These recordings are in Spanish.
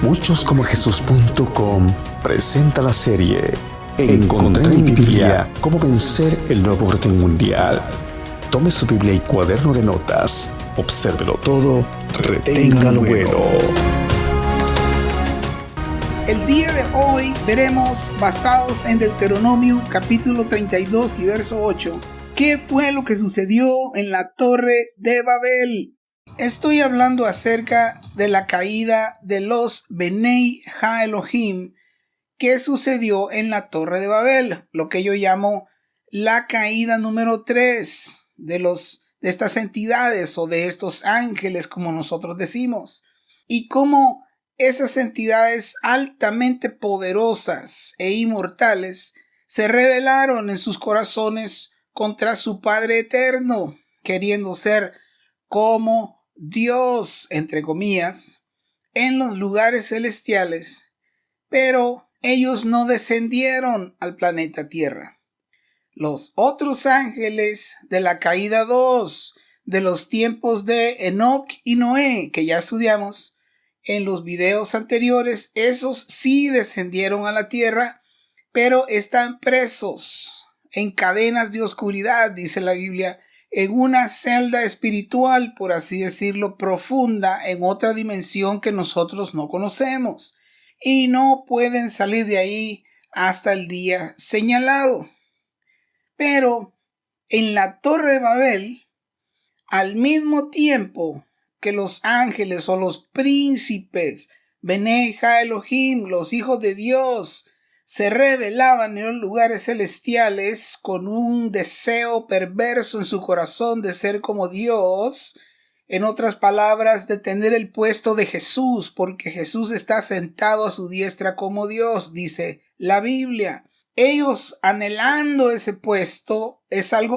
Muchoscomojesus.com presenta la serie Encontré en mi Biblia cómo vencer el nuevo orden mundial. Tome su Biblia y cuaderno de notas, obsérvelo todo, retenga lo bueno. El día de hoy veremos, basados en Deuteronomio capítulo 32 y verso 8, ¿qué fue lo que sucedió en la Torre de Babel? Estoy hablando acerca de la caída de los Benei Ha-Elohim que sucedió en la Torre de Babel, lo que yo llamo la caída número 3 de estas entidades o de estos ángeles, como nosotros decimos, y cómo esas entidades altamente poderosas e inmortales se rebelaron en sus corazones contra su Padre eterno, queriendo ser como Dios, entre comillas, en los lugares celestiales, pero ellos no descendieron al planeta Tierra. Los otros ángeles de la caída 2, de los tiempos de Enoc y Noé, que ya estudiamos en los videos anteriores, esos sí descendieron a la tierra, pero están presos en cadenas de oscuridad, dice la Biblia, en una celda espiritual, por así decirlo, profunda, en otra dimensión que nosotros no conocemos, y no pueden salir de ahí hasta el día señalado. Pero en la Torre de Babel, al mismo tiempo que los ángeles o los príncipes, Benei Ha-Elohim, los hijos de Dios, se rebelaban en los lugares celestiales con un deseo perverso en su corazón de ser como Dios, en otras palabras, de tener el puesto de Jesús, porque Jesús está sentado a su diestra como Dios, dice la Biblia. Ellos anhelando ese puesto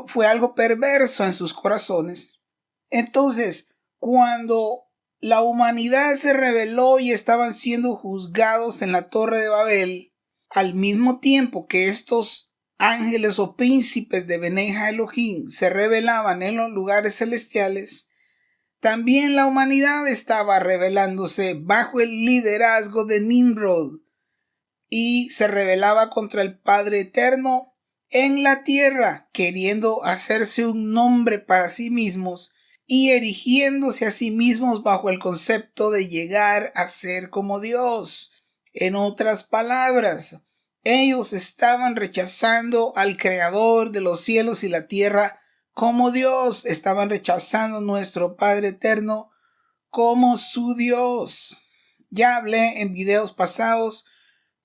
fue algo perverso en sus corazones. Entonces, cuando la humanidad se rebeló y estaban siendo juzgados en la Torre de Babel, al mismo tiempo que estos ángeles o príncipes de Benei Ha-Elohim se rebelaban en los lugares celestiales, también la humanidad estaba rebelándose bajo el liderazgo de Nimrod y se rebelaba contra el Padre Eterno en la tierra, queriendo hacerse un nombre para sí mismos y erigiéndose a sí mismos bajo el concepto de llegar a ser como Dios. En otras palabras, ellos estaban rechazando al Creador de los cielos y la tierra como Dios, estaban rechazando a nuestro Padre Eterno como su Dios. Ya hablé en videos pasados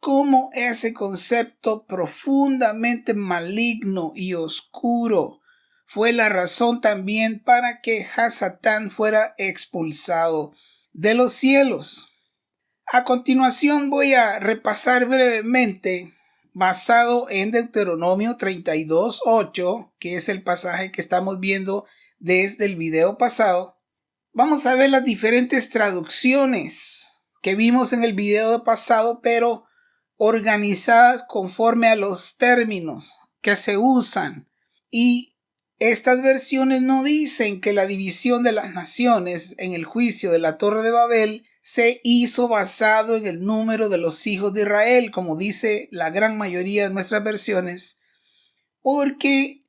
cómo ese concepto profundamente maligno y oscuro fue la razón también para que Hasatán fuera expulsado de los cielos. A continuación voy a repasar brevemente, basado en Deuteronomio 32:8, que es el pasaje que estamos viendo desde el video pasado. Vamos a ver las diferentes traducciones que vimos en el video pasado, pero organizadas conforme a los términos que se usan. Y estas versiones no dicen que la división de las naciones en el juicio de la Torre de Babel se hizo basado en el número de los hijos de Israel, como dice la gran mayoría de nuestras versiones, porque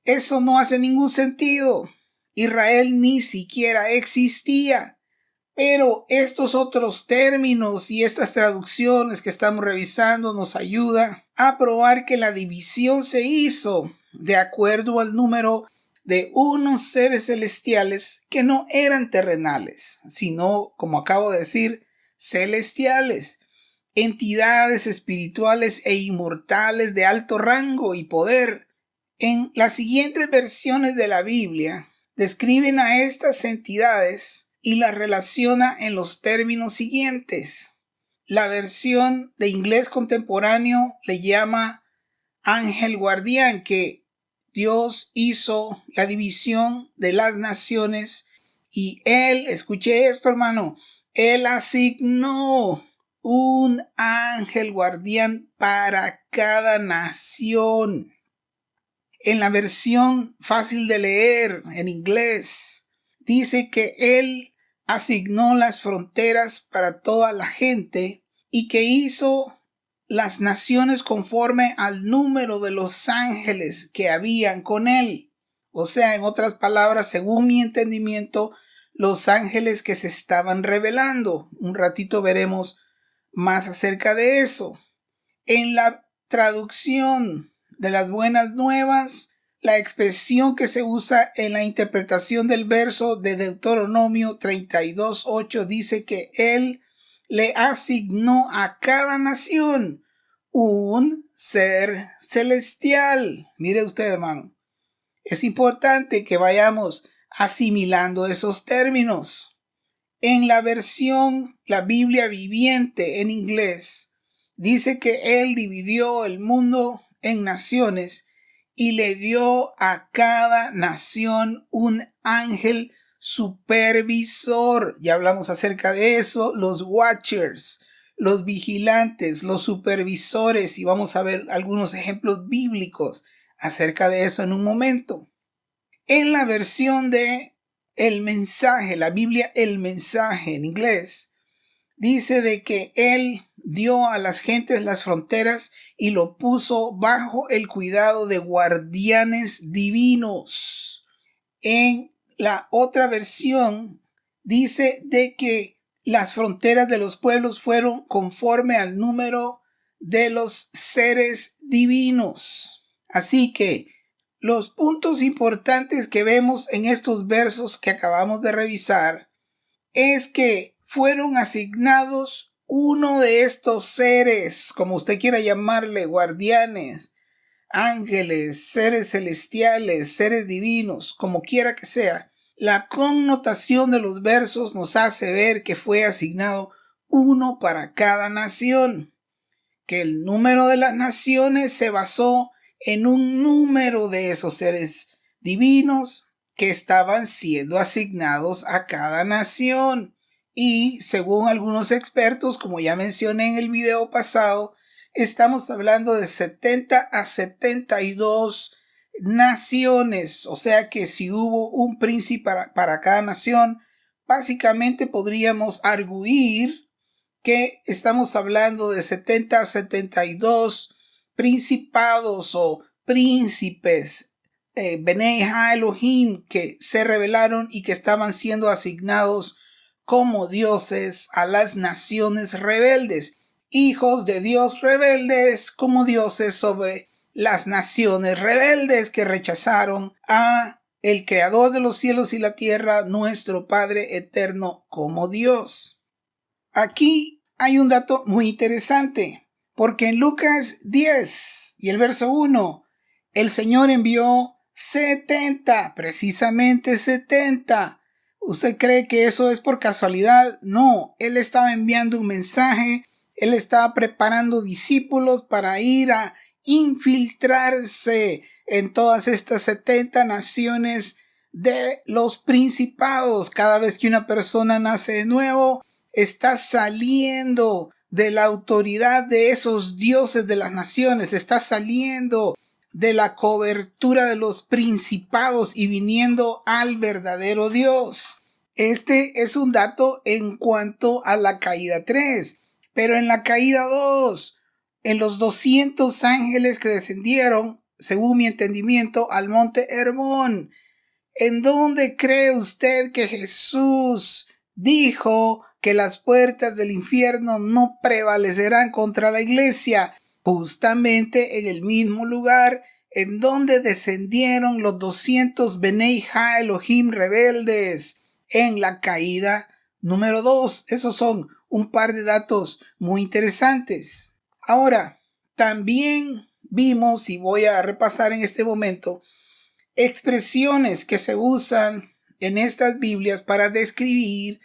eso no hace ningún sentido. Israel ni siquiera existía. Pero estos otros términos y estas traducciones que estamos revisando nos ayudan a probar que la división se hizo de acuerdo al número de unos seres celestiales que no eran terrenales, sino, como acabo de decir, celestiales, entidades espirituales e inmortales de alto rango y poder. En las siguientes versiones de la Biblia describen a estas entidades y la relaciona en los términos siguientes. La versión de inglés contemporáneo le llama ángel guardián, que Dios hizo la división de las naciones y Él, escuche esto hermano, Él asignó un ángel guardián para cada nación. En la versión fácil de leer en inglés, dice que Él asignó las fronteras para toda la gente y que hizo las naciones conforme al número de los ángeles que habían con él. O sea, en otras palabras, según mi entendimiento, los ángeles que se estaban revelando. Un ratito veremos más acerca de eso. En la traducción de las Buenas Nuevas, la expresión que se usa en la interpretación del verso de Deuteronomio 32:8 dice que él le asignó a cada nación un ser celestial. Mire usted, hermano, es importante que vayamos asimilando esos términos. En la versión, la Biblia viviente en inglés, dice que él dividió el mundo en naciones y le dio a cada nación un ángel supervisor. Ya hablamos acerca de eso, los watchers, los vigilantes, los supervisores, y vamos a ver algunos ejemplos bíblicos acerca de eso en un momento. En la versión de El Mensaje, la Biblia El Mensaje en inglés, dice de que él dio a las gentes las fronteras y lo puso bajo el cuidado de guardianes divinos. En la otra versión dice de que las fronteras de los pueblos fueron conforme al número de los seres divinos. Así que los puntos importantes que vemos en estos versos que acabamos de revisar es que fueron asignados uno de estos seres, como usted quiera llamarle, guardianes, ángeles, seres celestiales, seres divinos, como quiera que sea. La connotación de los versos nos hace ver que fue asignado uno para cada nación, que el número de las naciones se basó en un número de esos seres divinos que estaban siendo asignados a cada nación. Y según algunos expertos, como ya mencioné en el video pasado, estamos hablando de 70 a 72 naciones. O sea que si hubo un príncipe para cada nación, básicamente podríamos arguir que estamos hablando de 70 a 72 principados o príncipes, Benei Ha-Elohim, que se rebelaron y que estaban siendo asignados como dioses a las naciones rebeldes, hijos de Dios rebeldes como dioses sobre las naciones rebeldes que rechazaron a el creador de los cielos y la tierra, nuestro Padre eterno, como Dios. Aquí hay un dato muy interesante, porque en Lucas 10 y el verso 1, el Señor envió 70, precisamente 70. ¿Usted cree que eso es por casualidad? No, Él estaba enviando un mensaje, Él estaba preparando discípulos para ir a infiltrarse en todas estas 70 naciones de los principados. Cada vez que una persona nace de nuevo, está saliendo de la autoridad de esos dioses de las naciones, está saliendo de la cobertura de los principados y viniendo al verdadero Dios. Este es un dato en cuanto a la caída 3, pero en la caída 2, en los 200 ángeles que descendieron, según mi entendimiento, al monte Hermón, ¿en dónde cree usted que Jesús dijo que las puertas del infierno no prevalecerán contra la iglesia? Justamente en el mismo lugar en donde descendieron los 200 Benei Ha-Elohim rebeldes en la caída número 2. Esos son un par de datos muy interesantes. Ahora, también vimos, y voy a repasar en este momento, expresiones que se usan en estas Biblias para describir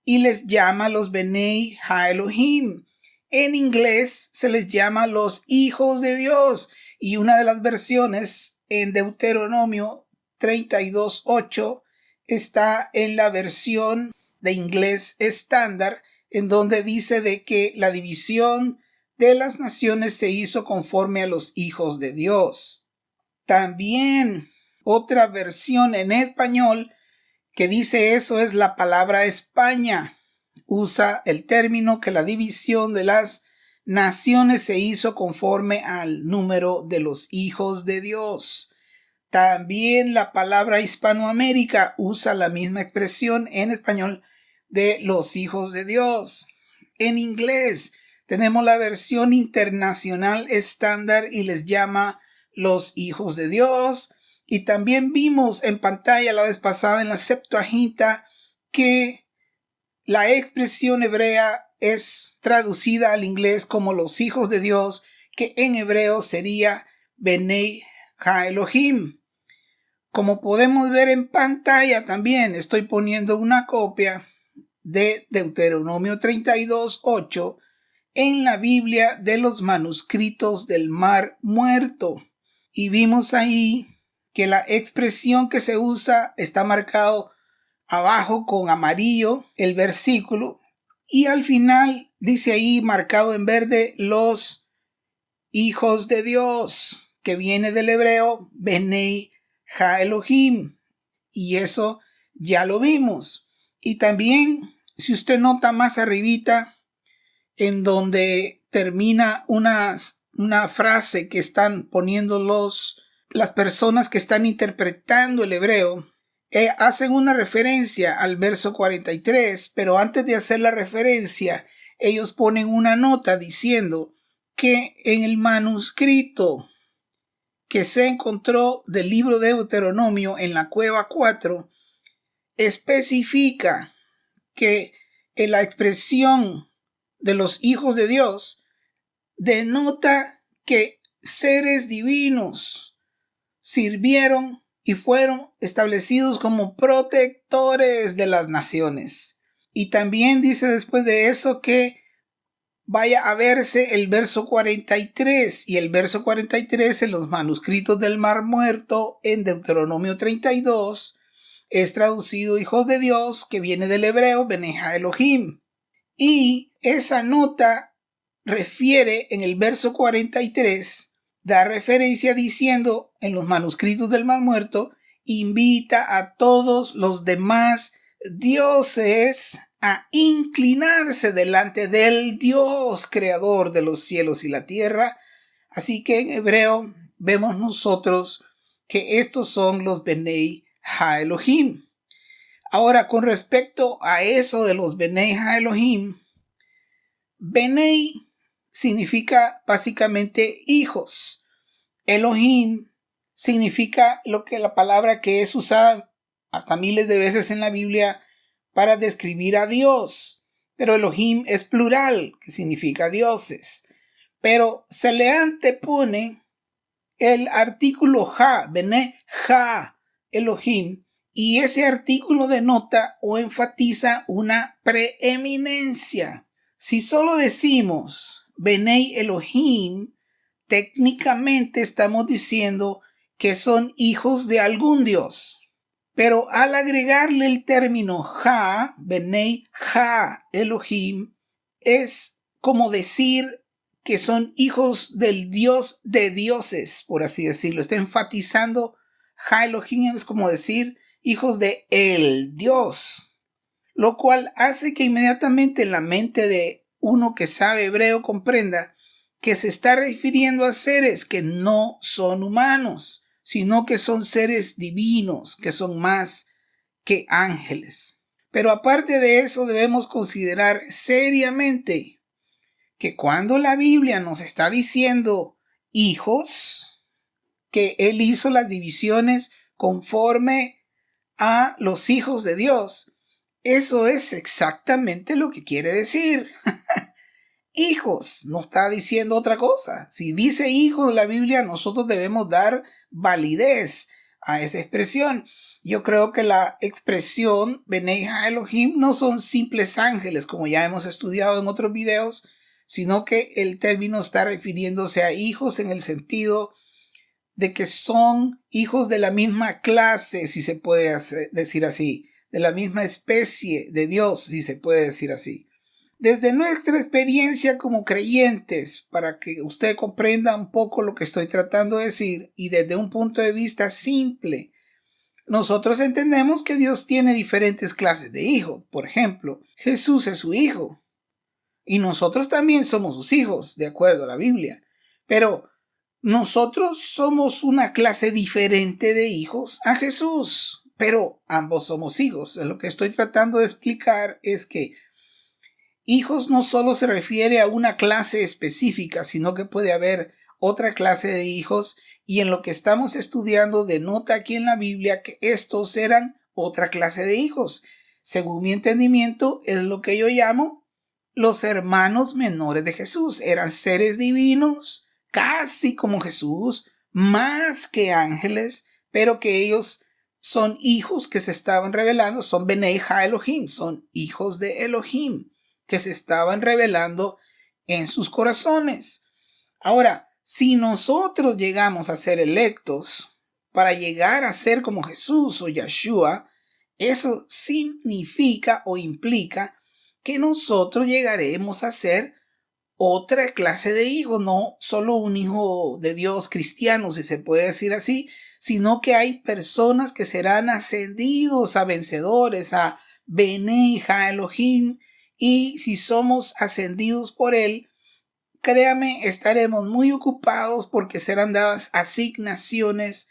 y les llama los Benei Ha-Elohim. En inglés se les llama los hijos de Dios, y una de las versiones en Deuteronomio 32:8 está en la versión de inglés estándar, en donde dice de que la división de las naciones se hizo conforme a los hijos de Dios. También otra versión en español que dice eso es la palabra España. Usa el término que la división de las naciones se hizo conforme al número de los hijos de Dios. También la palabra Hispanoamérica usa la misma expresión en español de los hijos de Dios. En inglés tenemos la versión internacional estándar y les llama los hijos de Dios. Y también vimos en pantalla la vez pasada en la Septuaginta que la expresión hebrea es traducida al inglés como los hijos de Dios, que en hebreo sería Benei Ha-Elohim. Como podemos ver en pantalla también estoy poniendo una copia de Deuteronomio 32:8 en la Biblia de los manuscritos del Mar Muerto. Y vimos ahí que la expresión que se usa está marcado abajo con amarillo el versículo y al final dice ahí marcado en verde los hijos de Dios, que viene del hebreo Benei Ha-Elohim, y eso ya lo vimos. Y también si usted nota más arribita en donde termina una frase que están poniendo las personas que están interpretando el hebreo, hacen una referencia al verso 43, pero antes de hacer la referencia, ellos ponen una nota diciendo que en el manuscrito que se encontró del libro de Deuteronomio en la cueva 4, especifica que en la expresión de los hijos de Dios denota que seres divinos sirvieron y fueron establecidos como protectores de las naciones. Y también dice después de eso que vaya a verse el verso 43, y el verso 43 en los manuscritos del Mar Muerto en Deuteronomio 32 es traducido hijos de Dios, que viene del hebreo Benei Ha-Elohim. Y esa nota refiere en el verso 43, da referencia diciendo en los manuscritos del Mar Muerto, invita a todos los demás dioses a inclinarse delante del Dios creador de los cielos y la tierra. Así que en hebreo vemos nosotros que estos son los Benei Ha-Elohim. Ahora, con respecto a eso de los Benei Ha-Elohim, Benei significa básicamente hijos. Elohim significa lo que la palabra que es usada hasta miles de veces en la Biblia para describir a Dios. Pero Elohim es plural, que significa dioses. Pero se le antepone el artículo Ha, Benei Ha, Elohim, y ese artículo denota o enfatiza una preeminencia. Si solo decimos Benei Elohim, técnicamente estamos diciendo que son hijos de algún Dios. Pero al agregarle el término Ha, Benei Ha Elohim, es como decir que son hijos del Dios de dioses, por así decirlo. Está enfatizando Ha Elohim, es como decir hijos de el Dios, lo cual hace que inmediatamente en la mente de uno que sabe hebreo comprenda que se está refiriendo a seres que no son humanos, sino que son seres divinos, que son más que ángeles. Pero aparte de eso, debemos considerar seriamente que cuando la Biblia nos está diciendo hijos, que Él hizo las divisiones conforme a los hijos de Dios, eso es exactamente lo que quiere decir. Hijos, no está diciendo otra cosa. Si dice hijos en la Biblia, nosotros debemos dar validez a esa expresión. Yo creo que la expresión Benei Ha-Elohim no son simples ángeles, como ya hemos estudiado en otros videos, sino que el término está refiriéndose a hijos en el sentido de que son hijos de la misma clase, si se puede decir así, de la misma especie de Dios, si se puede decir así. Desde nuestra experiencia como creyentes, para que usted comprenda un poco lo que estoy tratando de decir, y desde un punto de vista simple, nosotros entendemos que Dios tiene diferentes clases de hijos. Por ejemplo, Jesús es su hijo y nosotros también somos sus hijos, de acuerdo a la Biblia. Pero nosotros somos una clase diferente de hijos a Jesús, pero ambos somos hijos. Lo que estoy tratando de explicar es que hijos no solo se refiere a una clase específica, sino que puede haber otra clase de hijos, y en lo que estamos estudiando denota aquí en la Biblia que estos eran otra clase de hijos. Según mi entendimiento, es lo que yo llamo los hermanos menores de Jesús. Eran seres divinos, casi como Jesús, más que ángeles, pero que ellos son hijos que se estaban revelando, son Benei Ha Elohim, son hijos de Elohim, que se estaban revelando en sus corazones. Ahora, si nosotros llegamos a ser electos para llegar a ser como Jesús o Yeshua, eso significa o implica que nosotros llegaremos a ser otra clase de hijo, no solo un hijo de Dios cristiano, si se puede decir así, sino que hay personas que serán ascendidos a vencedores, a Benei Ha Elohim, y si somos ascendidos por él, créame, estaremos muy ocupados porque serán dadas asignaciones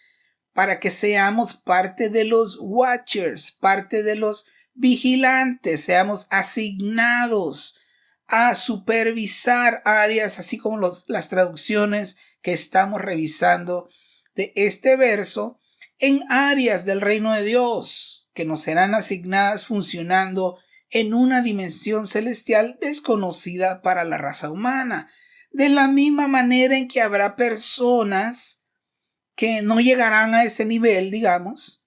para que seamos parte de los watchers, parte de los vigilantes, seamos asignados a supervisar áreas, así como las traducciones que estamos revisando de este verso, en áreas del reino de Dios que nos serán asignadas funcionando en una dimensión celestial desconocida para la raza humana. De la misma manera en que habrá personas que no llegarán a ese nivel, digamos,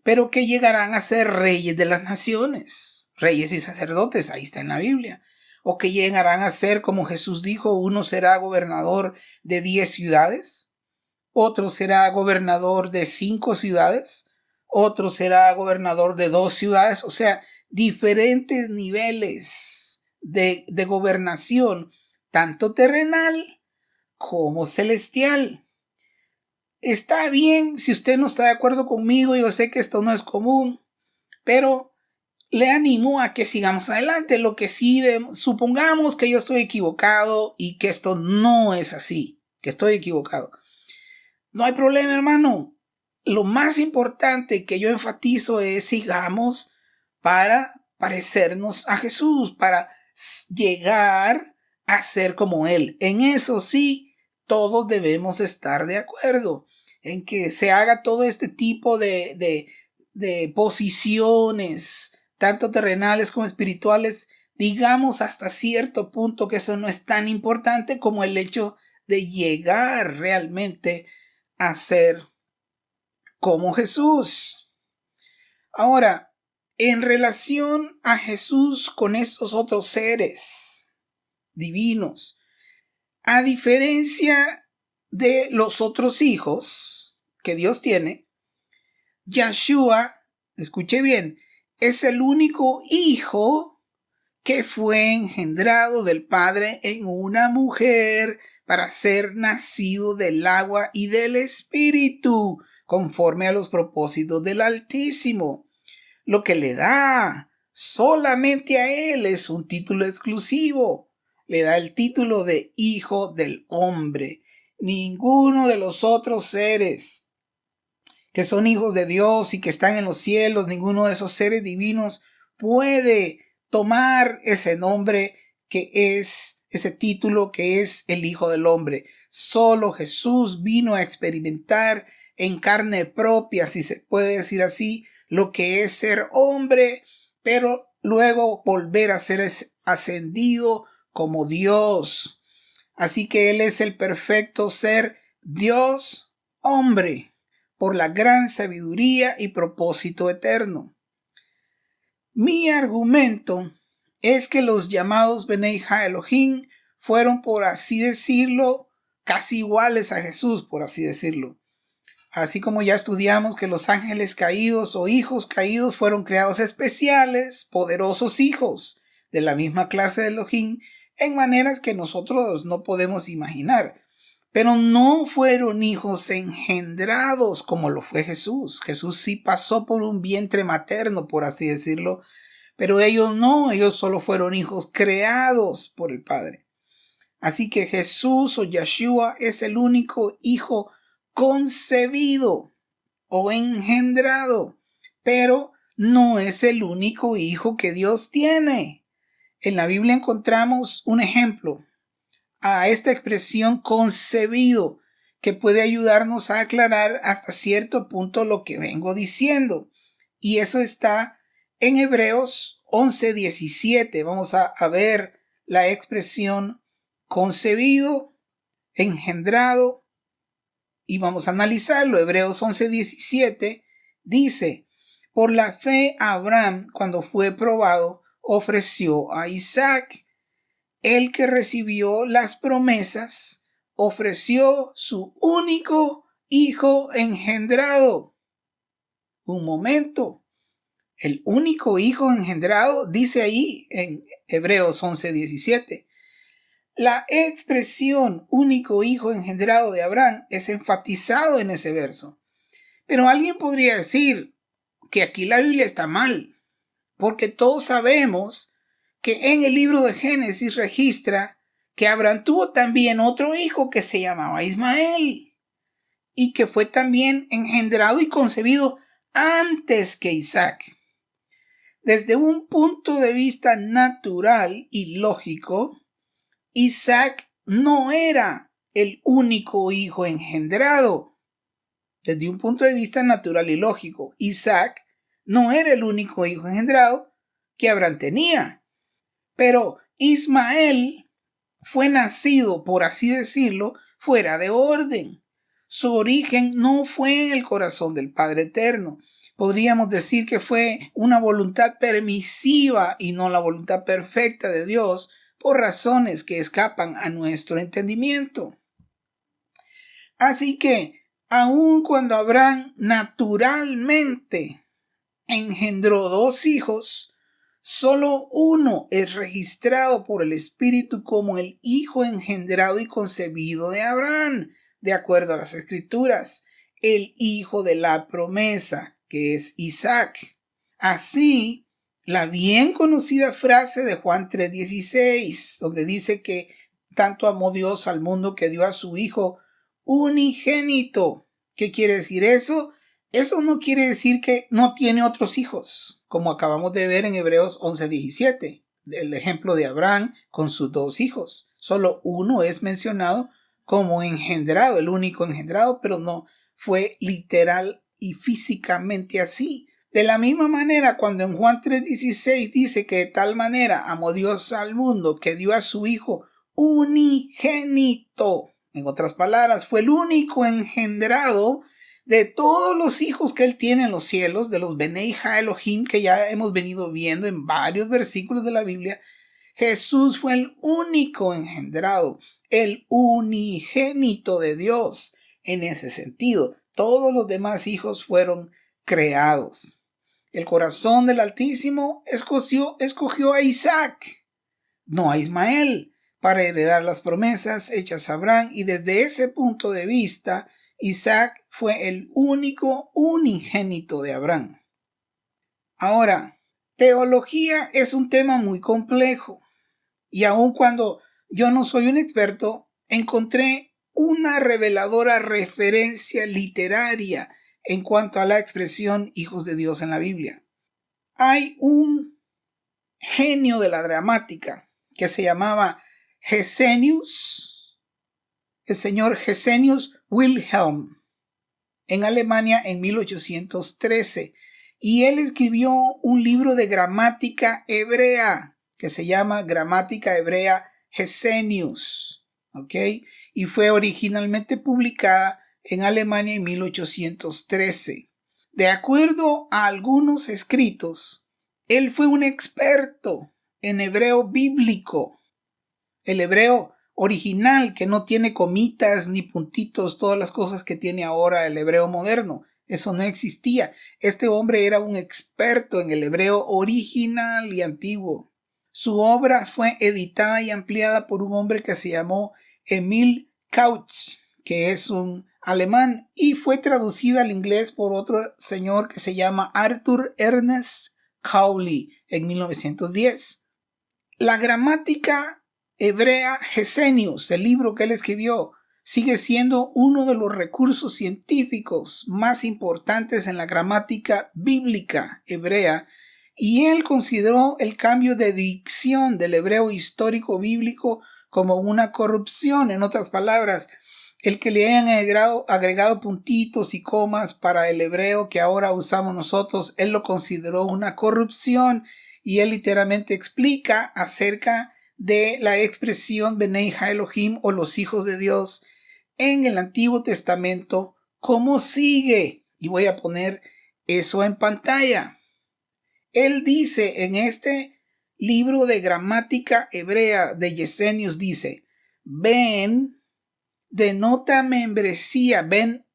pero que llegarán a ser reyes de las naciones, reyes y sacerdotes, ahí está en la Biblia, o que llegarán a ser, como Jesús dijo, uno será gobernador de 10 ciudades, otro será gobernador de 5 ciudades, otro será gobernador de 2 ciudades, o sea, diferentes niveles de gobernación, tanto terrenal como celestial. Está bien si usted no está de acuerdo conmigo, yo sé que esto no es común, pero le animo a que sigamos adelante. Lo que sí, supongamos que yo estoy equivocado y que esto no es así, que estoy equivocado. No hay problema, hermano. Lo más importante que yo enfatizo es sigamos para parecernos a Jesús, para llegar a ser como Él. En eso sí, todos debemos estar de acuerdo, en que se haga todo este tipo de posiciones, tanto terrenales como espirituales, digamos hasta cierto punto que eso no es tan importante como el hecho de llegar realmente a ser como Jesús. Ahora, en relación a Jesús con estos otros seres divinos, a diferencia de los otros hijos que Dios tiene, Yeshua, escuche bien, es el único hijo que fue engendrado del Padre en una mujer para ser nacido del agua y del Espíritu, conforme a los propósitos del Altísimo. Lo que le da solamente a él es un título exclusivo. Le da el título de Hijo del Hombre. Ninguno de los otros seres que son hijos de Dios y que están en los cielos, ninguno de esos seres divinos puede tomar ese nombre que es, ese título que es el Hijo del Hombre. Solo Jesús vino a experimentar en carne propia, si se puede decir así, lo que es ser hombre, pero luego volver a ser ascendido como Dios. Así que Él es el perfecto ser Dios hombre, por la gran sabiduría y propósito eterno. Mi argumento es que los llamados Benei Ha Elohim fueron, por así decirlo, casi iguales a Jesús, por así decirlo. Así como ya estudiamos que los ángeles caídos o hijos caídos fueron creados especiales, poderosos hijos de la misma clase de Elohim, en maneras que nosotros no podemos imaginar. pero no fueron hijos engendrados como lo fue Jesús. Jesús sí pasó por un vientre materno, por así decirlo, pero ellos no, ellos solo fueron hijos creados por el Padre. Así que Jesús o Yeshua es el único hijo concebido o engendrado, pero no es el único hijo que Dios tiene. En la Biblia encontramos un ejemplo a esta expresión concebido que puede ayudarnos a aclarar hasta cierto punto lo que vengo diciendo. Y eso está en Hebreos 11:17. Vamos a ver la expresión concebido, engendrado, y vamos a analizarlo. Hebreos 11:17 dice: por la fe Abraham, cuando fue probado, ofreció a Isaac. El que recibió las promesas ofreció su único hijo engendrado. Un momento. El único hijo engendrado dice ahí en Hebreos 11:17. La expresión único hijo engendrado de Abraham es enfatizado en ese verso. Pero alguien podría decir que aquí la Biblia está mal, porque todos sabemos que en el libro de Génesis registra que Abraham tuvo también otro hijo que se llamaba Ismael y que fue también engendrado y concebido antes que Isaac. Desde un punto de vista natural y lógico, Isaac no era el único hijo engendrado. Desde un punto de vista natural y lógico, Isaac no era el único hijo engendrado que Abraham tenía. Pero Ismael fue nacido, por así decirlo, fuera de orden. Su origen no fue en el corazón del Padre Eterno. Podríamos decir que fue una voluntad permisiva y no la voluntad perfecta de Dios, por razones que escapan a nuestro entendimiento. Así que, aun cuando Abraham naturalmente engendró 2 hijos, solo uno es registrado por el Espíritu como el hijo engendrado y concebido de Abraham, de acuerdo a las Escrituras, el hijo de la promesa, que es Isaac. Así, la bien conocida frase de Juan 3:16, donde dice que tanto amó Dios al mundo que dio a su hijo unigénito. ¿Qué quiere decir eso? Eso no quiere decir que no tiene otros hijos, como acabamos de ver en Hebreos 11:17, el ejemplo de Abraham con sus 2 hijos. Solo uno es mencionado como engendrado, el único engendrado, pero no fue literal y físicamente así. De la misma manera, cuando en Juan 3:16 dice que de tal manera amó Dios al mundo que dio a su hijo unigénito, en otras palabras, fue el único engendrado de todos los hijos que él tiene en los cielos, de los Benei Ha-Elohim que ya hemos venido viendo en varios versículos de la Biblia. Jesús fue el único engendrado, el unigénito de Dios. En ese sentido, todos los demás hijos fueron creados. El corazón del Altísimo escogió a Isaac, no a Ismael, para heredar las promesas hechas a Abraham, y desde ese punto de vista, Isaac fue el único unigénito de Abraham. Ahora, teología es un tema muy complejo, y aun cuando yo no soy un experto, encontré una reveladora referencia literaria en cuanto a la expresión hijos de Dios en la Biblia. Hay un genio de la gramática que se llamaba Gesenius, el señor Gesenius Wilhelm, en Alemania en 1813, y él escribió un libro de gramática hebrea que se llama Gramática Hebrea Gesenius, ¿ok? Y fue originalmente publicada en Alemania en 1813. De acuerdo a algunos escritos, él fue un experto en hebreo bíblico, el hebreo original que no tiene comitas ni puntitos, todas las cosas que tiene ahora el hebreo moderno. Eso no existía. Este hombre era un experto en el hebreo original y antiguo. Su obra fue editada y ampliada por un hombre que se llamó Emil Couch, que es un alemán, y fue traducida al inglés por otro señor que se llama Arthur Ernest Cowley en 1910. La gramática hebrea Gesenius, el libro que él escribió, sigue siendo uno de los recursos científicos más importantes en la gramática bíblica hebrea, y él consideró el cambio de dicción del hebreo histórico bíblico como una corrupción. En otras palabras, el que le hayan agregado puntitos y comas para el hebreo que ahora usamos nosotros, él lo consideró una corrupción, y él literalmente explica acerca de la expresión Benei Ha-Elohim, o los hijos de Dios, en el Antiguo Testamento, cómo sigue. Y voy a poner eso en pantalla. Él dice en este libro de gramática hebrea de Gesenius, dice, Ben denota membresía. Ben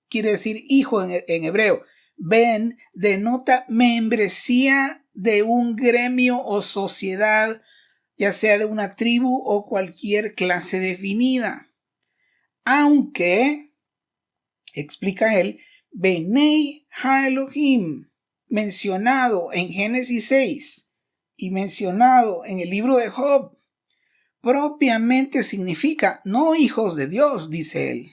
quiere decir hijo en hebreo. Ben denota membresía de un gremio o sociedad, ya sea de una tribu o cualquier clase definida. Aunque, explica él, Benei Ha-Elohim, mencionado en Génesis 6 y mencionado en el libro de Job, propiamente significa no hijos de Dios, dice él,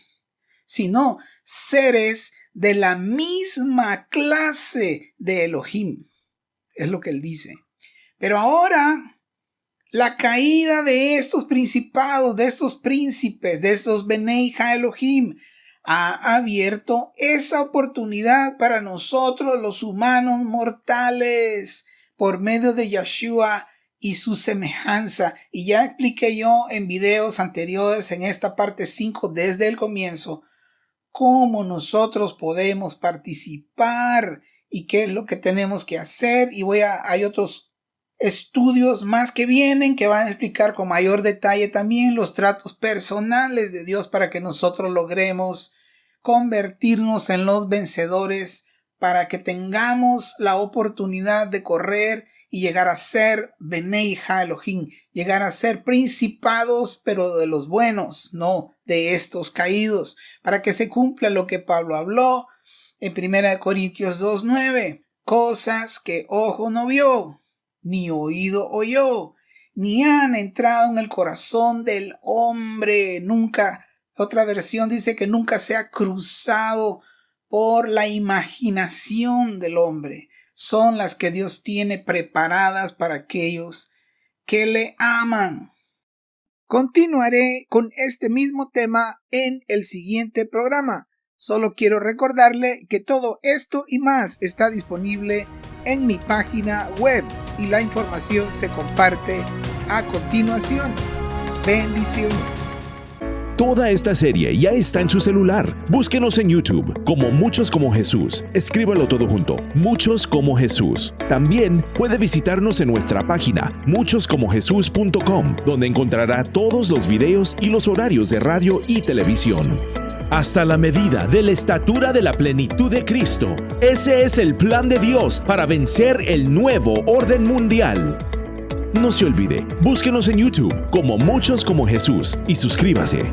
sino seres de la misma clase de Elohim. Es lo que él dice. Pero ahora, la caída de estos principados, de estos príncipes, de estos Benei Ha-Elohim, ha abierto esa oportunidad para nosotros los humanos mortales por medio de Yeshua y su semejanza. Y ya expliqué yo en videos anteriores, en esta parte 5 desde el comienzo, cómo nosotros podemos participar y qué es lo que tenemos que hacer. Y hay otros estudios más que vienen que van a explicar con mayor detalle también los tratos personales de Dios para que nosotros logremos convertirnos en los vencedores, para que tengamos la oportunidad de correr y llegar a ser Benei Ha-Elohim, llegar a ser principados, pero de los buenos, no de estos caídos, para que se cumpla lo que Pablo habló en 1 Corintios 2:9, cosas que ojo no vio, ni oído oyó, ni han entrado en el corazón del hombre, nunca. Otra versión dice que nunca se ha cruzado por la imaginación del hombre. Son las que Dios tiene preparadas para aquellos que le aman. Continuaré con este mismo tema en el siguiente programa. Solo quiero recordarle que todo esto y más está disponible en mi página web y la información se comparte a continuación. Bendiciones. Toda esta serie ya está en su celular. Búsquenos en YouTube como Muchos como Jesús. Escríbalo todo junto, Muchos como Jesús. También puede visitarnos en nuestra página muchoscomojesús.com, donde encontrará todos los videos y los horarios de radio y televisión. Hasta la medida de la estatura de la plenitud de Cristo. Ese es el plan de Dios para vencer el nuevo orden mundial. No se olvide, búsquenos en YouTube como Muchos como Jesús y suscríbase.